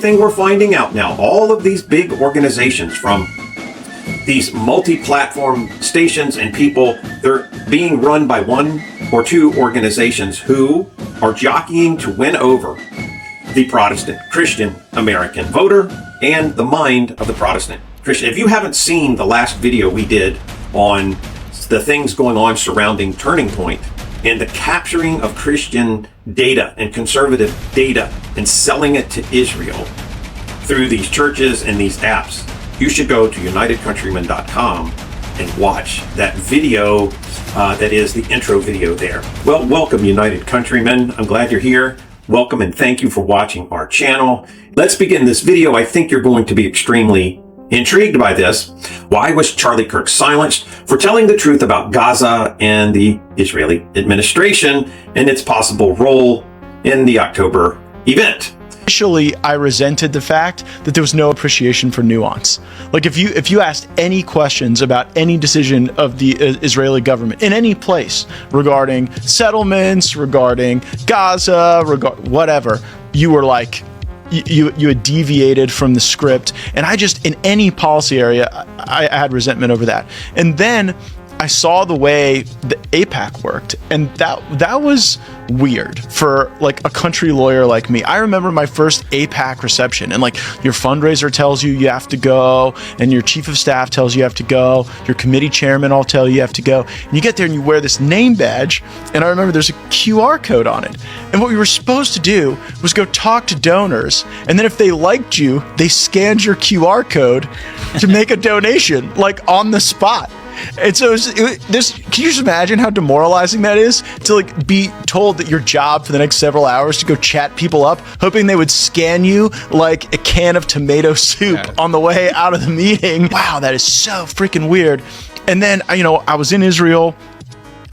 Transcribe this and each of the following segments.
everything we're finding out now, all of these big organizations from these multi-platform stations and people, they're being run by one or two organizations who are jockeying to win over the Protestant Christian American voter and the mind of the Protestant Christian. If you haven't seen the last video we did on the things going on surrounding Turning Point and the capturing of Christian data and conservative data and selling it to Israel through these churches and these apps, you should go to unitedcountrymen.com and watch that video that is the intro video there. Well, welcome, United Countrymen. I'm glad you're here. Welcome and thank you for watching our channel. Let's begin this video. I think you're going to be extremely intrigued by this. Why was Charlie Kirk silenced for telling the truth about Gaza and the Israeli administration and its possible role in the October event? Initially, I resented the fact that there was no appreciation for nuance. Like if you asked any questions about any decision of the Israeli government in any place regarding settlements, regarding Gaza, whatever, you were like, you had deviated from the script. And I just, in any policy area, I had resentment over that. And then I saw the way the AIPAC worked, and that was weird for like a country lawyer like me. I remember my first AIPAC reception, and like your fundraiser tells you have to go, and your chief of staff tells you have to go, your committee chairman all tell you have to go, and you get there and you wear this name badge, and I remember there's a QR code on it, and what we were supposed to do was go talk to donors, and then if they liked you, they scanned your QR code to make a donation, like on the spot. And so can you just imagine how demoralizing that is to like be told that your job for the next several hours to go chat people up, hoping they would scan you like a can of tomato soup on the way out of the meeting. Wow, that is so freaking weird. And then, I was in Israel.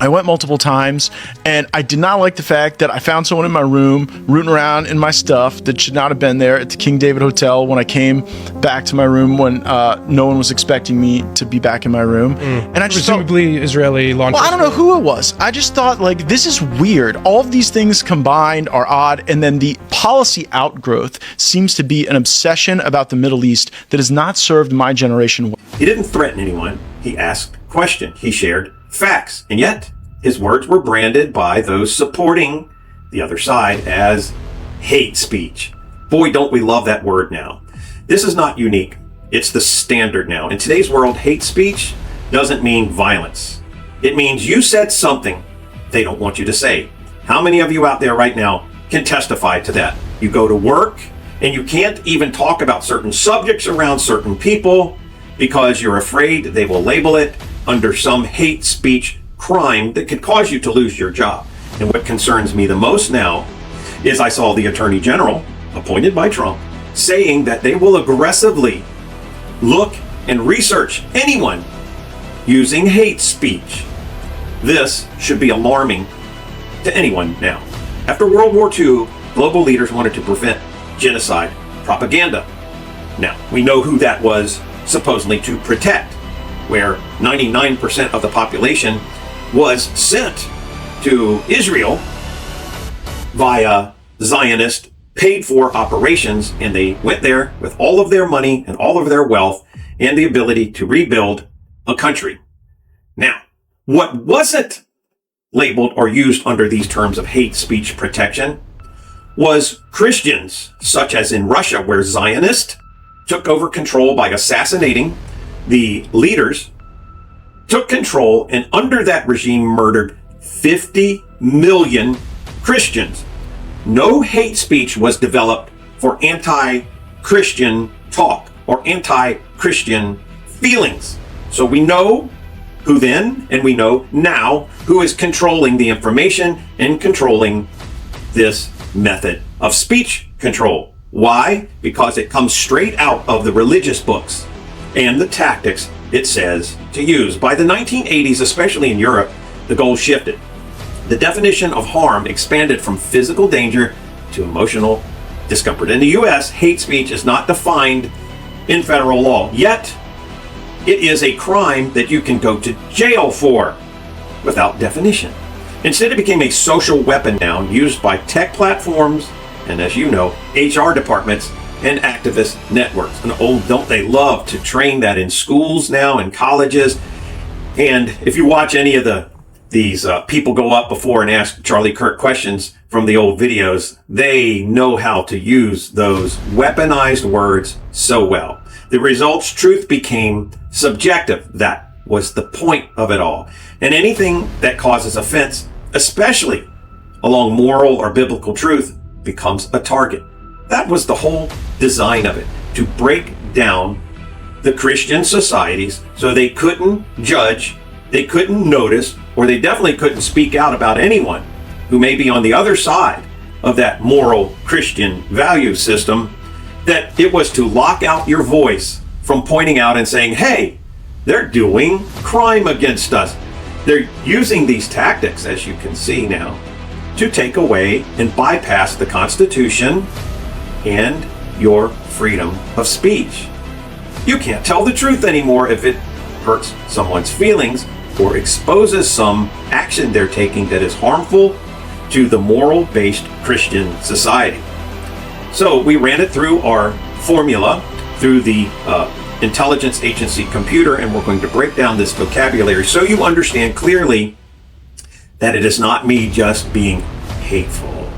I went multiple times, and I did not like the fact that I found someone in my room rooting around in my stuff that should not have been there at the King David Hotel when I came back to my room when no one was expecting me to be back in my room. And I just presumably Israeli law enforcement. Well, I don't know who it was. I just thought, like, this is weird. All of these things combined are odd, and then the policy outgrowth seems to be an obsession about the Middle East that has not served my generation well. He didn't threaten anyone. He asked questions. He shared facts. And yet, his words were branded by those supporting the other side as hate speech. Boy, don't we love that word now. This is not unique. It's the standard now. In today's world, hate speech doesn't mean violence. It means you said something they don't want you to say. How many of you out there right now can testify to that? You go to work and you can't even talk about certain subjects around certain people because you're afraid they will label it under some hate speech crime that could cause you to lose your job. And what concerns me the most now is I saw the Attorney General, appointed by Trump, saying that they will aggressively look and research anyone using hate speech. This should be alarming to anyone now. After World War II, global leaders wanted to prevent genocide propaganda. Now, we know who that was supposedly to protect, where 99% of the population was sent to Israel via Zionist paid-for operations, and they went there with all of their money and all of their wealth and the ability to rebuild a country. Now, what wasn't labeled or used under these terms of hate speech protection was Christians, such as in Russia, where Zionists took over control by assassinating the leaders, took control, and under that regime murdered 50 million Christians. No hate speech was developed for anti-Christian talk or anti-Christian feelings. So we know who then, and we know now, who is controlling the information and controlling this method of speech control. Why? Because it comes straight out of the religious books and the tactics it says to use. By the 1980s, especially in Europe, the goal shifted. The definition of harm expanded from physical danger to emotional discomfort. In the US, hate speech is not defined in federal law, yet it is a crime that you can go to jail for without definition. Instead, it became a social weapon now used by tech platforms and, as you know, HR departments and activist networks. And oh, don't they love to train that in schools now and colleges? And if you watch any of these people go up before and ask Charlie Kirk questions from the old videos, they know how to use those weaponized words so well. The results, truth became subjective. That was the point of it all. And anything that causes offense, especially along moral or biblical truth, becomes a target. That was the whole design of it, to break down the Christian societies so they couldn't judge, they couldn't notice, or they definitely couldn't speak out about anyone who may be on the other side of that moral Christian value system, that it was to lock out your voice from pointing out and saying, hey, they're doing crime against us. They're using these tactics, as you can see now, to take away and bypass the Constitution and your freedom of speech. You can't tell the truth anymore if it hurts someone's feelings or exposes some action they're taking that is harmful to the moral-based Christian society. So we ran it through our formula, through the intelligence agency computer, and we're going to break down this vocabulary so you understand clearly that it is not me just being hateful.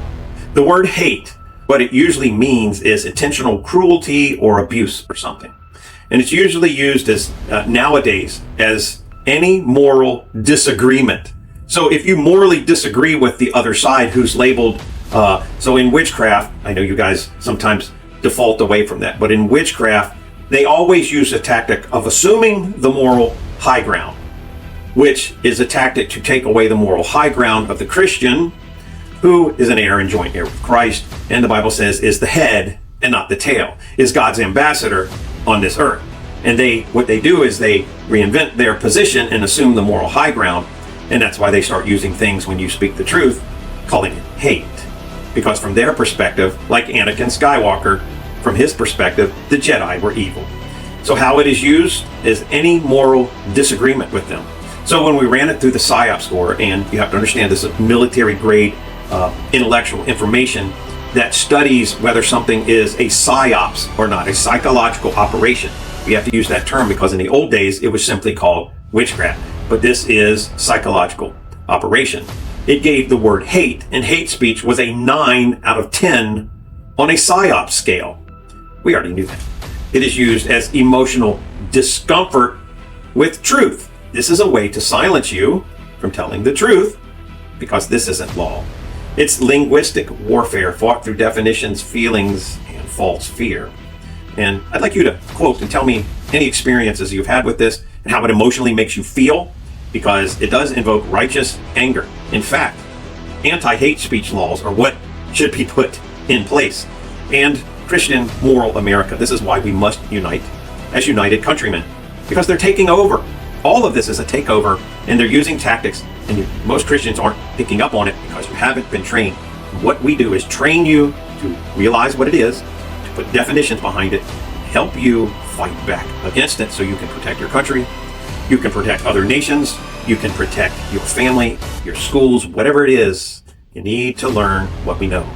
The word hate, what it usually means is intentional cruelty or abuse or something. And it's usually used as nowadays as any moral disagreement. So if you morally disagree with the other side who's labeled, so in witchcraft, I know you guys sometimes default away from that, but in witchcraft, they always use a tactic of assuming the moral high ground, which is a tactic to take away the moral high ground of the Christian, who is an heir and joint heir with Christ, and the Bible says is the head and not the tail, is God's ambassador on this earth. And what they do is they reinvent their position and assume the moral high ground, and that's why they start using things when you speak the truth, calling it hate. Because from their perspective, like Anakin Skywalker, from his perspective, the Jedi were evil. So how it is used is any moral disagreement with them. So when we ran it through the PSYOP score, and you have to understand this is military grade intellectual information that studies whether something is a PSYOPs or not, a psychological operation. We have to use that term because in the old days it was simply called witchcraft, but this is psychological operation. It gave the word hate, and hate speech was a 9 out of 10 on a PSYOP scale. We already knew that. It is used as emotional discomfort with truth. This is a way to silence you from telling the truth because this isn't law. It's linguistic warfare fought through definitions, feelings, and false fear. And I'd like you to quote and tell me any experiences you've had with this and how it emotionally makes you feel, because it does invoke righteous anger. In fact, anti-hate speech laws are what should be put in place. And Christian moral America, this is why we must unite as united countrymen, because they're taking over. All of this is a takeover, and they're using tactics, and most Christians aren't picking up on it because you haven't been trained. What we do is train you to realize what it is, to put definitions behind it, help you fight back against it so you can protect your country, you can protect other nations, you can protect your family, your schools, whatever it is. You need to learn what we know.